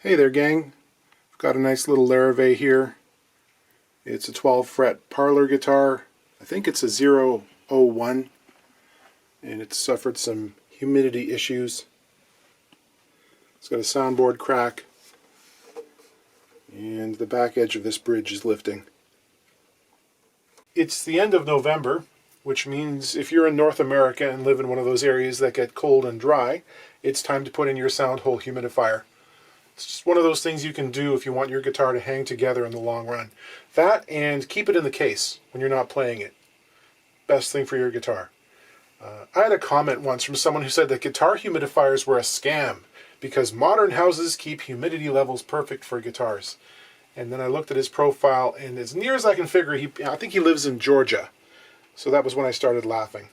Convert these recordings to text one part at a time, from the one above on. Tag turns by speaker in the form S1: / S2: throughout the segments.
S1: Hey there, gang. I've got a nice little Larrivee here. It's a 12 fret parlor guitar. I think it's a 001, and it's suffered some humidity issues. It's got a soundboard crack, and the back edge of this bridge is lifting. It's the end of November, which means if you're in North America and live in one of those areas that get cold and dry, it's time to put in your sound hole humidifier. It's just one of those things you can do if you want your guitar to hang together in the long run. That and keep it in the case when you're not playing it. Best thing for your guitar. I had a comment once from someone who said that guitar humidifiers were a scam because modern houses keep humidity levels perfect for guitars. And then I looked at his profile, and as near as I can figure, I think he lives in Georgia. So that was when I started laughing.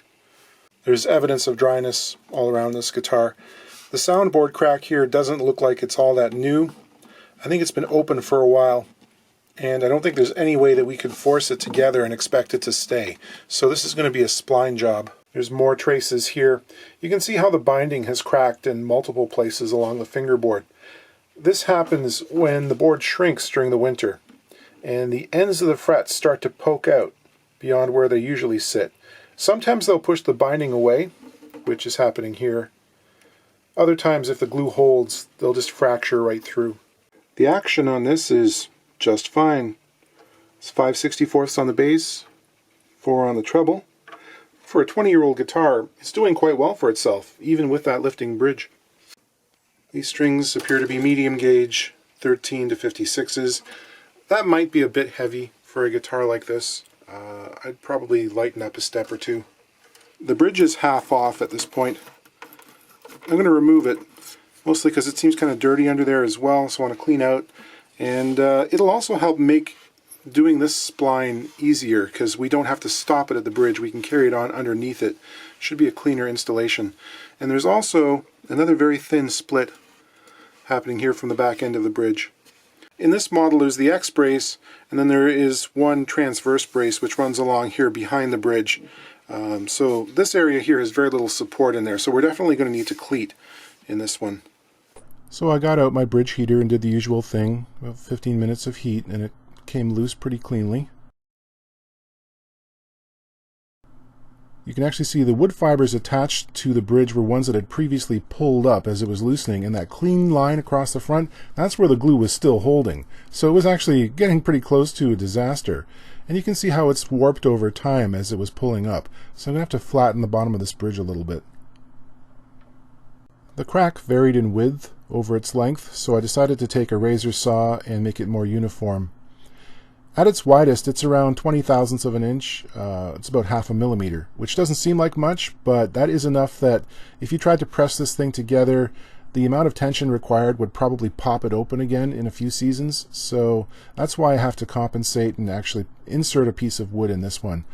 S1: There's evidence of dryness all around this guitar. The soundboard crack here doesn't look like it's all that new. I think it's been open for a while, and I don't think there's any way that we could force it together and expect it to stay. So this is going to be a spline job. There's more traces here. You can see how the binding has cracked in multiple places along the fingerboard. This happens when the board shrinks during the winter, and the ends of the frets start to poke out beyond where they usually sit. Sometimes they'll push the binding away, which is happening here. Other times, if the glue holds, they'll just fracture right through. The action on this is just fine. It's 5/64 on the bass, 4 on the treble. For a 20-year-old guitar, it's doing quite well for itself, even with that lifting bridge. These strings appear to be medium gauge, 13 to 56s. That might be a bit heavy for a guitar like this. I'd probably lighten up a step or two. The bridge is half off at this point. I'm going to remove it, mostly because it seems kind of dirty under there as well, so I want to clean out. And it'll also help make doing this spline easier, because we don't have to stop it at the bridge. We can carry it on underneath it. Should be a cleaner installation. And there's also another very thin split happening here from the back end of the bridge. In this model there's the X brace, and then there is one transverse brace which runs along here behind the bridge. So this area here has very little support in there, so we're definitely going to need to cleat in this one. So I got out my bridge heater and did the usual thing, about 15 minutes of heat, and it came loose pretty cleanly. You can actually see the wood fibers attached to the bridge were ones that had previously pulled up as it was loosening, and that clean line across the front, that's where the glue was still holding. So it was actually getting pretty close to a disaster. And you can see how it's warped over time as it was pulling up. So I'm going to have to flatten the bottom of this bridge a little bit. The crack varied in width over its length, so I decided to take a razor saw and make it more uniform. At its widest, it's around 20 thousandths of an inch. It's about 0.5 millimeter, which doesn't seem like much, but that is enough that if you tried to press this thing together, the amount of tension required would probably pop it open again in a few seasons. So that's why I have to compensate and actually insert a piece of wood in this one,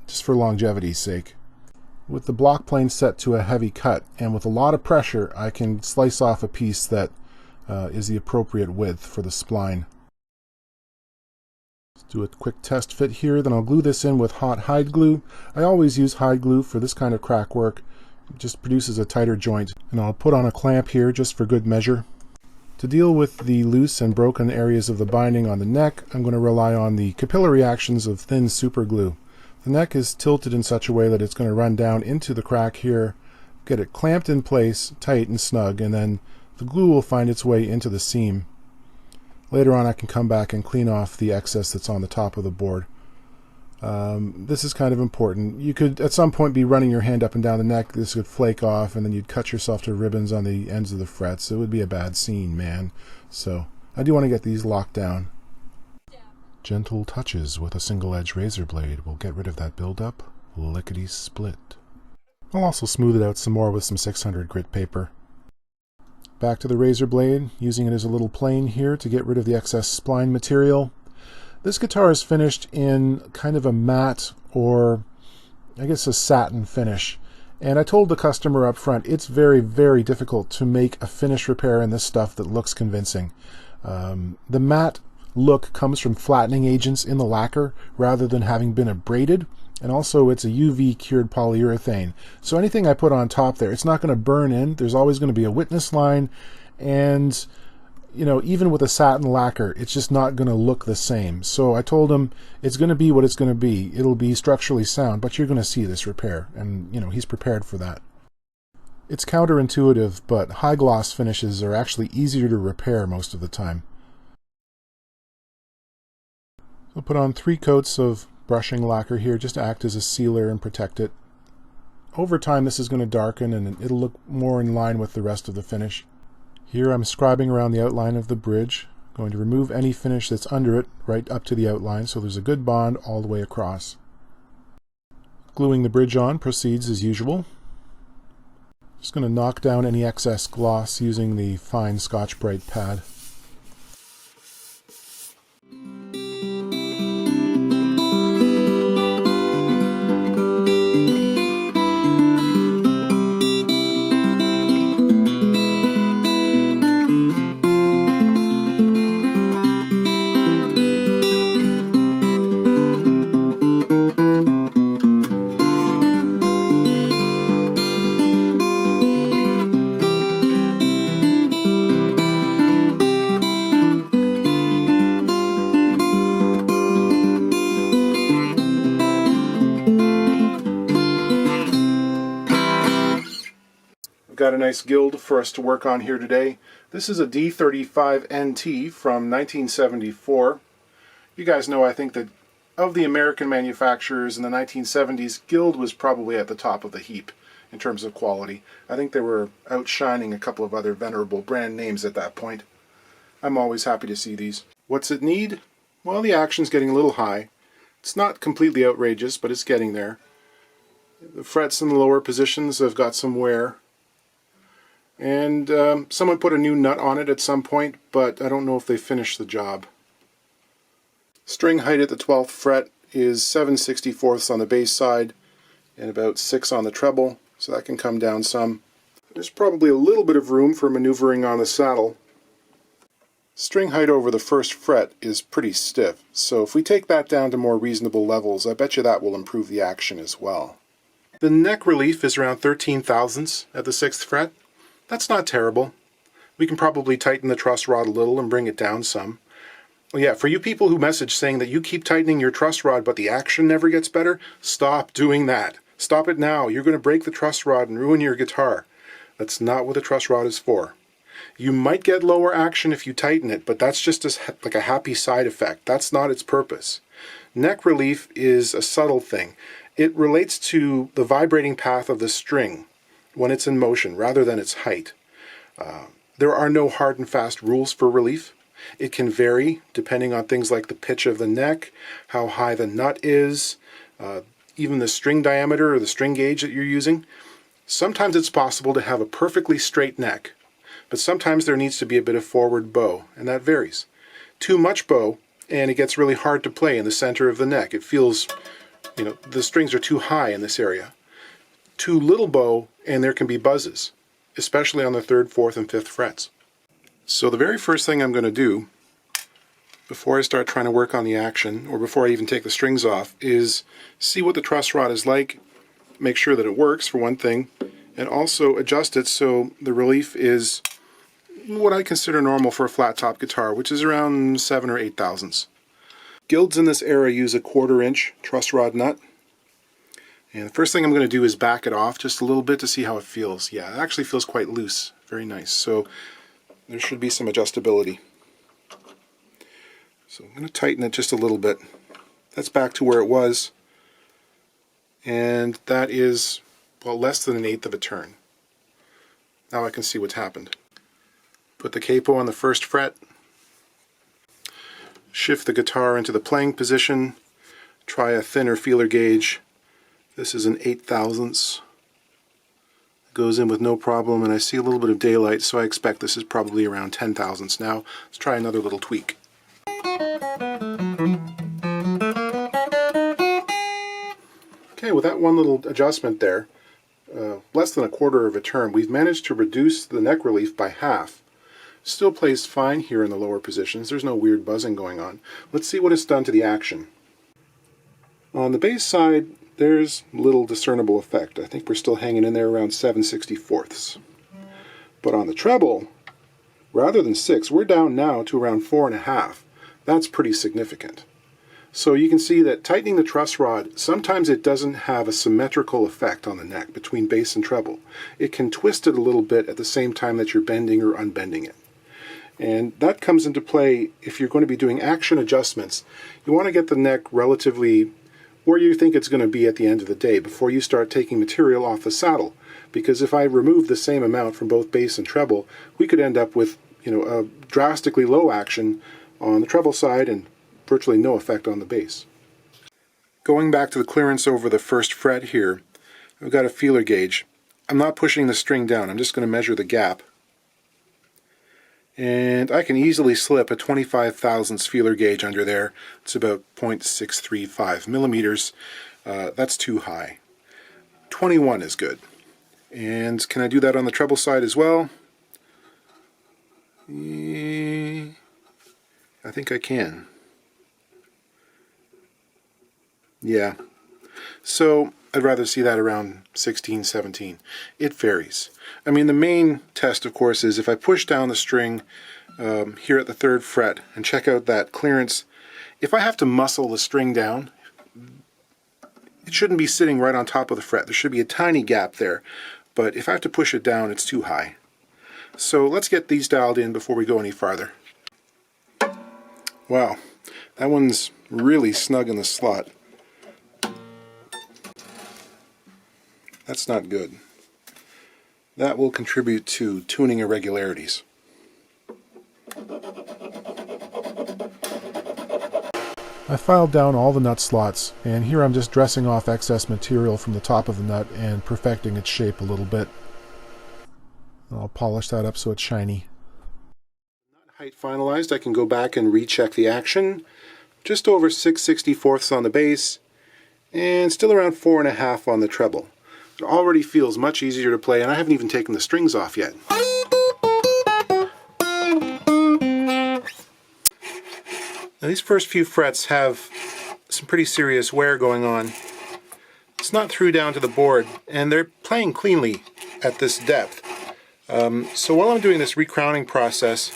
S1: just for longevity's sake. With the block plane set to a heavy cut and with a lot of pressure, I can slice off a piece that is the appropriate width for the spline. Let's do a quick test fit here, then I'll glue this in with hot hide glue. I always use hide glue for this kind of crack work. It just produces a tighter joint. And I'll put on a clamp here just for good measure. To deal with the loose and broken areas of the binding on the neck, I'm going to rely on the capillary actions of thin super glue. The neck is tilted in such a way that it's going to run down into the crack here, get it clamped in place, tight and snug, and then the glue will find its way into the seam. Later on I can come back and clean off the excess that's on the top of the board. This is kind of important. You could at some point be running your hand up and down the neck. This could flake off and then you'd cut yourself to ribbons on the ends of the frets. It would be a bad scene, man. So I do want to get these locked down. Gentle touches with a single edge razor blade will get rid of that buildup. Lickety split. I'll also smooth it out some more with some 600 grit paper. Back to the razor blade, using it as a little plane here to get rid of the excess spline material. This guitar is finished in kind of a matte, or I guess a satin finish. And I told the customer up front, it's very, very difficult to make a finish repair in this stuff that looks convincing. The matte look comes from flattening agents in the lacquer rather than having been abraded. And also it's a UV cured polyurethane. So anything I put on top there, it's not going to burn in. There's always going to be a witness line, and you know, even with a satin lacquer, it's just not going to look the same. So I told him it's going to be what it's going to be. It'll be structurally sound, but you're going to see this repair. And, you know, he's prepared for that. It's counterintuitive, but high gloss finishes are actually easier to repair most of the time. I'll put on 3 coats of brushing lacquer here just to act as a sealer and protect it. Over time this is going to darken and it'll look more in line with the rest of the finish. Here I'm scribing around the outline of the bridge, going to remove any finish that's under it right up to the outline so there's a good bond all the way across. Gluing the bridge on proceeds as usual. Just going to knock down any excess gloss using the fine Scotch-Brite pad. Got a nice guild for us to work on here today. This is a D35 NT from 1974. You guys know, I think, that of the American manufacturers in the 1970s, Guild was probably at the top of the heap in terms of quality. I think they were outshining a couple of other venerable brand names at that point. I'm always happy to see these. What's it need? Well, the action's getting a little high. It's not completely outrageous, but it's getting there. The frets in the lower positions have got some wear. And someone put a new nut on it at some point, but I don't know if they finished the job. String height at the 12th fret is 7/64 on the bass side and about 6 on the treble, so that can come down some. There's probably a little bit of room for maneuvering on the saddle. String height over the 1st fret is pretty stiff, so if we take that down to more reasonable levels, I bet you that will improve the action as well. The neck relief is around 13 thousandths at the 6th fret. That's not terrible. We can probably tighten the truss rod a little and bring it down some. Well, yeah, for you people who message saying that you keep tightening your truss rod but the action never gets better, stop doing that. Stop it now. You're going to break the truss rod and ruin your guitar. That's not what the truss rod is for. You might get lower action if you tighten it, but that's just like a happy side effect. That's not its purpose. Neck relief is a subtle thing. It relates to the vibrating path of the string when it's in motion, rather than its height. There are no hard and fast rules for relief. It can vary depending on things like the pitch of the neck, how high the nut is, even the string diameter or the string gauge that you're using. Sometimes it's possible to have a perfectly straight neck, but sometimes there needs to be a bit of forward bow, and that varies. Too much bow, and it gets really hard to play in the center of the neck. It feels, you know, the strings are too high in this area. Too little bow, and there can be buzzes, especially on the 3rd, 4th, and 5th frets. So the very first thing I'm going to do before I start trying to work on the action, or before I even take the strings off, is see what the truss rod is like, make sure that it works for one thing, and also adjust it so the relief is what I consider normal for a flat top guitar, which is around 7 or 8 thousandths. Guilds in this era use a 1/4 inch truss rod nut. And the first thing I'm going to do is back it off just a little bit to see how it feels. Yeah, it actually feels quite loose. Very nice. So there should be some adjustability. So I'm going to tighten it just a little bit. That's back to where it was. And that is, well, less than 1/8 of a turn. Now I can see what's happened. Put the capo on the 1st fret. Shift the guitar into the playing position. Try a thinner feeler gauge. This is an 8 thousandths. Goes in with no problem, and I see a little bit of daylight, so I expect this is probably around 10 thousandths now. Let's try another little tweak. Okay, with that one little adjustment there, less than 1/4 of a turn, we've managed to reduce the neck relief by half. Still plays fine here in the lower positions. There's no weird buzzing going on. Let's see what it's done to the action. On the bass side, there's little discernible effect. I think we're still hanging in there around 7/64. But on the treble, Rather than 6, we're down now to around 4.5. That's pretty significant. So you can see that tightening the truss rod, sometimes it doesn't have a symmetrical effect on the neck between bass and treble. It can twist it a little bit at the same time that you're bending or unbending it. And that comes into play if you're going to be doing action adjustments. You want to get the neck relatively where you think it's going to be at the end of the day before you start taking material off the saddle. Because if I remove the same amount from both bass and treble, we could end up with, a drastically low action on the treble side and virtually no effect on the bass. Going back to the clearance over the first fret here, I've got a feeler gauge. I'm not pushing the string down, I'm just going to measure the gap. And I can easily slip a 25 thousandths feeler gauge under there. It's about 0.635 millimeters. That's too high. 21 is good. And can I do that on the treble side as well? I think I can. Yeah. So I'd rather see that around 16, 17. It varies. I mean, the main test, of course, is if I push down the string here at the 3rd fret and check out that clearance. If I have to muscle the string down, it shouldn't be sitting right on top of the fret. There should be a tiny gap there. But if I have to push it down, it's too high. So let's get these dialed in before we go any farther. Wow, that one's really snug in the slot. That's not good. That will contribute to tuning irregularities. I filed down all the nut slots, and here I'm just dressing off excess material from the top of the nut and perfecting its shape a little bit. I'll polish that up so it's shiny. Nut height finalized, I can go back and recheck the action. Just over 6/64 on the bass, and still around 4.5 on the treble. It already feels much easier to play, and I haven't even taken the strings off yet. Now these first few frets have some pretty serious wear going on. It's not through down to the board, and they're playing cleanly at this depth. So while I'm doing this recrowning process,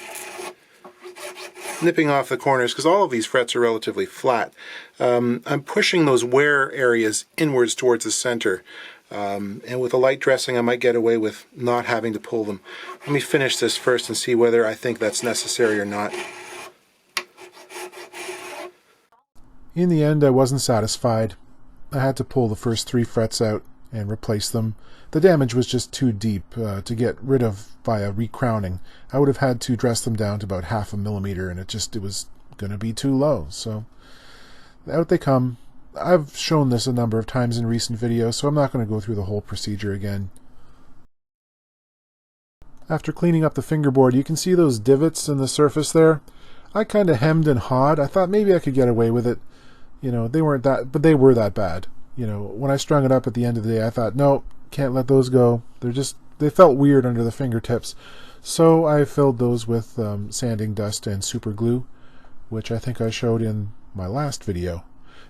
S1: nipping off the corners, because all of these frets are relatively flat, I'm pushing those wear areas inwards towards the center. And with a light dressing I might get away with not having to pull them. Let me finish this first and see whether I think that's necessary or not. In the end, I wasn't satisfied. I had to pull the first 3 frets out and replace them. The damage was just too deep to get rid of via recrowning. I would have had to dress them down to about 0.5 millimeter, and it was going to be too low. So out they come. I've shown this a number of times in recent videos, so I'm not going to go through the whole procedure again. After cleaning up the fingerboard, you can see those divots in the surface there. I kind of hemmed and hawed. I thought maybe I could get away with it. They weren't that, but they were that bad. When I strung it up at the end of the day, I thought, no, can't let those go. They felt weird under the fingertips. So I filled those with sanding dust and super glue, which I think I showed in my last video.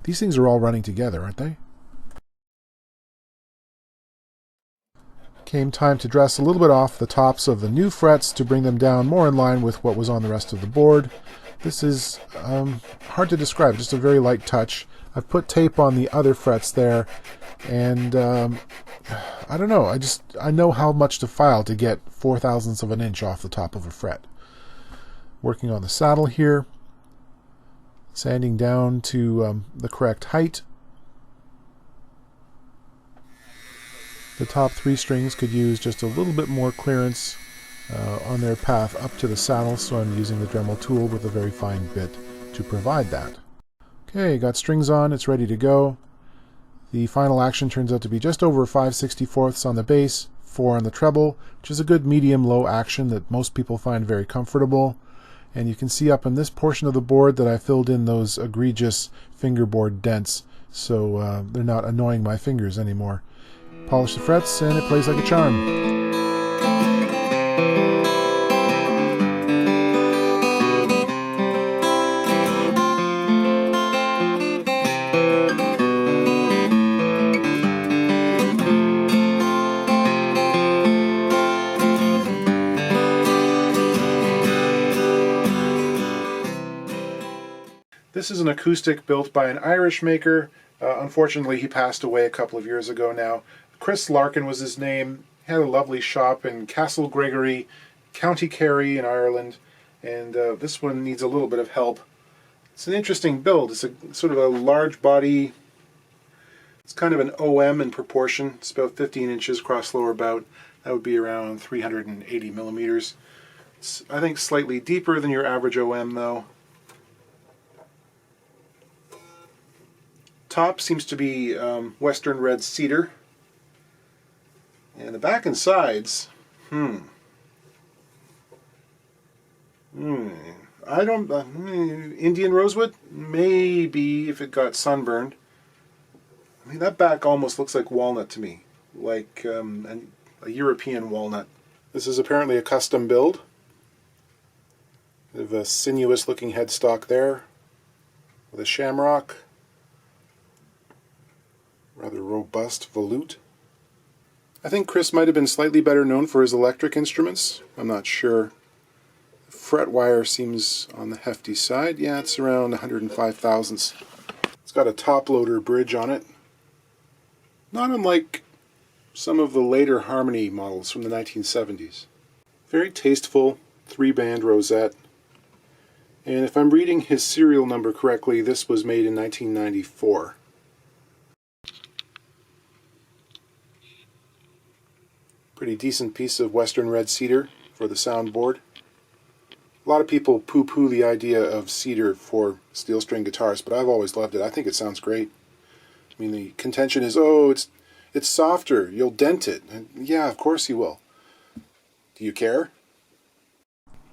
S1: These things are all running together, aren't they? Came time to dress a little bit off the tops of the new frets to bring them down more in line with what was on the rest of the board. This is hard to describe, just a very light touch. I've put tape on the other frets there, and I don't know, I know how much to file to get 0.04 of an inch off the top of a fret. Working on the saddle here. Sanding down to the correct height. The top 3 strings could use just a little bit more clearance on their path up to the saddle, so I'm using the Dremel tool with a very fine bit to provide that. Okay, got strings on, it's ready to go. The final action turns out to be just over 5/64 on the bass, 4 on the treble, which is a good medium-low action that most people find very comfortable. And you can see up in this portion of the board that I filled in those egregious fingerboard dents, so they're not annoying my fingers anymore. Polish the frets and it plays like a charm. This is an acoustic built by an Irish maker. Unfortunately, he passed away a couple of years ago now. Chris Larkin was his name. He had a lovely shop in Castle Gregory, County Kerry in Ireland, and this one needs a little bit of help. It's an interesting build. It's a sort of a large body. It's kind of an OM in proportion. It's about 15 inches across lower bout. That would be around 380 millimeters. It's, I think, slightly deeper than your average OM though. Top seems to be Western red cedar. And the back and sides, I don't, Indian rosewood? Maybe if it got sunburned. I mean, that back almost looks like walnut to me, like a European walnut. This is apparently a custom build. We have a sinuous looking headstock there with a shamrock. Rather robust volute. I think Chris might have been slightly better known for his electric instruments. I'm not sure. The fret wire seems on the hefty side. Yeah, it's around 105 thousandths. It's got a top loader bridge on it. Not unlike some of the later Harmony models from the 1970s. Very tasteful 3-band rosette. And if I'm reading his serial number correctly, this was made in 1994. Pretty decent piece of Western red cedar for the soundboard. A lot of people poo-poo the idea of cedar for steel string guitars, but I've always loved it. I think it sounds great. I mean, the contention is, oh, it's softer, you'll dent it. And yeah, of course you will. Do you care?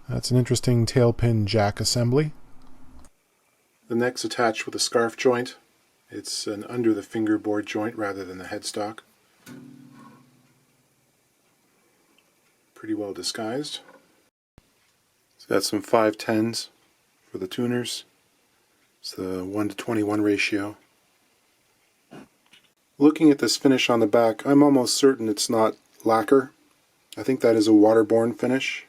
S1: That's an interesting tailpin jack assembly. The neck's attached with a scarf joint. It's an under the fingerboard joint rather than the headstock. Pretty well disguised. It's got some 510s for the tuners. It's the 1:21 ratio. Looking at this finish on the back, I'm almost certain it's not lacquer. I think that is a waterborne finish.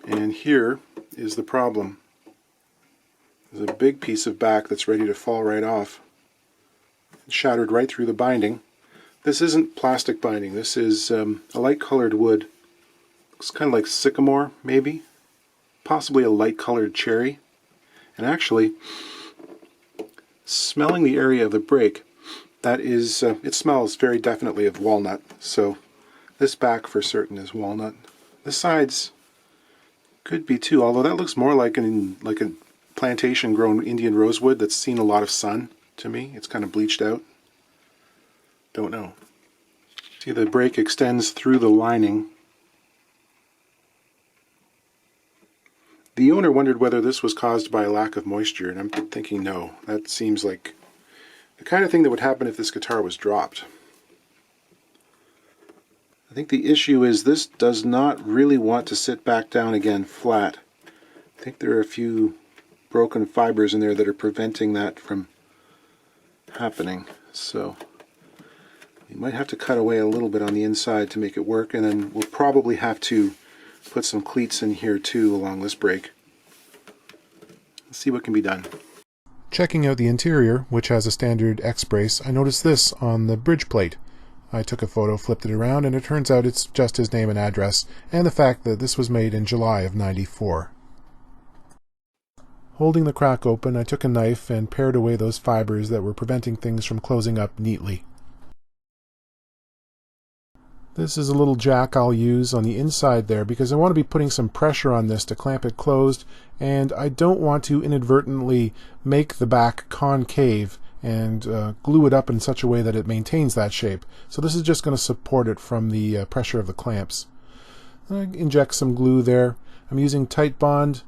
S1: And here is the problem. There's a big piece of back that's ready to fall right off. It's shattered right through the binding. This isn't plastic binding. This is a light colored wood. Looks kind of like sycamore, maybe. Possibly a light colored cherry. And actually, smelling the area of the break, that is, it smells very definitely of walnut. So this back for certain is walnut. The sides could be too, although that looks more like a plantation grown Indian rosewood that's seen a lot of sun to me. It's kind of bleached out. Don't know. See, the break extends through the lining. The owner wondered whether this was caused by a lack of moisture, and I'm thinking no. That seems like the kind of thing that would happen if this guitar was dropped. I think the issue is this does not really want to sit back down again flat. I think there are a few broken fibers in there that are preventing that from happening. So you might have to cut away a little bit on the inside to make it work, and then we'll probably have to put some cleats in here too along this break. Let's see what can be done. Checking out the interior, which has a standard X-brace, I noticed this on the bridge plate. I took a photo, flipped it around, and it turns out it's just his name and address, and the fact that this was made in July of '94. Holding the crack open, I took a knife and pared away those fibers that were preventing things from closing up neatly. This is a little jack I'll use on the inside there because I want to be putting some pressure on this to clamp it closed, and I don't want to inadvertently make the back concave and glue it up in such a way that it maintains that shape. So this is just going to support it from the pressure of the clamps. I inject some glue there. I'm using Tight Bond.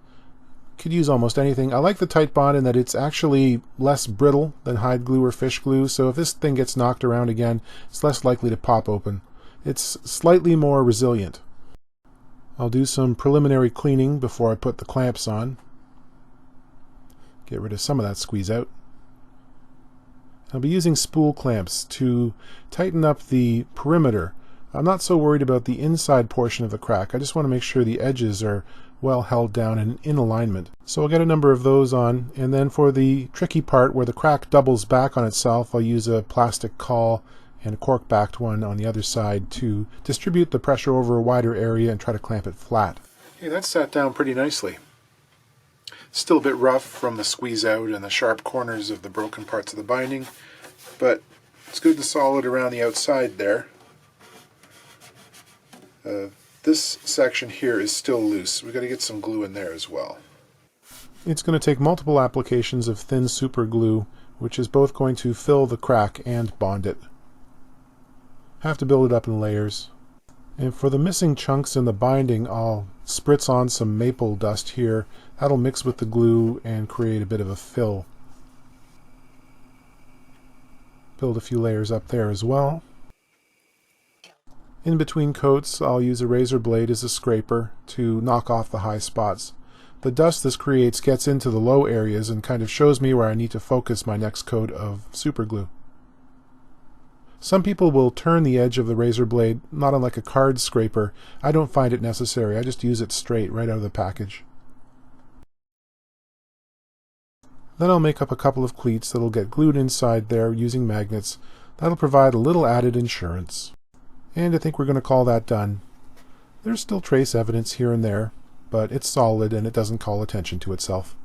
S1: Could use almost anything. I like the Tight Bond in that it's actually less brittle than hide glue or fish glue, so if this thing gets knocked around again, it's less likely to pop open. It's slightly more resilient. I'll do some preliminary cleaning before I put the clamps on. Get rid of some of that squeeze out. I'll be using spool clamps to tighten up the perimeter I'm not so worried about the inside portion of the crack. I just want to make sure the edges are well held down and in alignment. So I'll get a number of those on, and then for the tricky part where the crack doubles back on itself, I'll use a plastic caul and a cork-backed one on the other side to distribute the pressure over a wider area and try to clamp it flat. Okay, that sat down pretty nicely. Still a bit rough from the squeeze out and the sharp corners of the broken parts of the binding, but it's good and solid around the outside there. This section here is still loose. We've got to get some glue in there as well. It's going to take multiple applications of thin super glue, which is both going to fill the crack and bond it. Have to build it up in layers. And for the missing chunks in the binding, I'll spritz on some maple dust here. That'll mix with the glue and create a bit of a fill. Build a few layers up there as well. In between coats, I'll use a razor blade as a scraper to knock off the high spots. The dust this creates gets into the low areas and kind of shows me where I need to focus my next coat of super glue. Some people will turn the edge of the razor blade, not unlike a card scraper. I don't find it necessary. I just use it straight right out of the package. Then I'll make up a couple of cleats that'll get glued inside there using magnets. That'll provide a little added insurance. And I think we're going to call that done. There's still trace evidence here and there, but it's solid and it doesn't call attention to itself.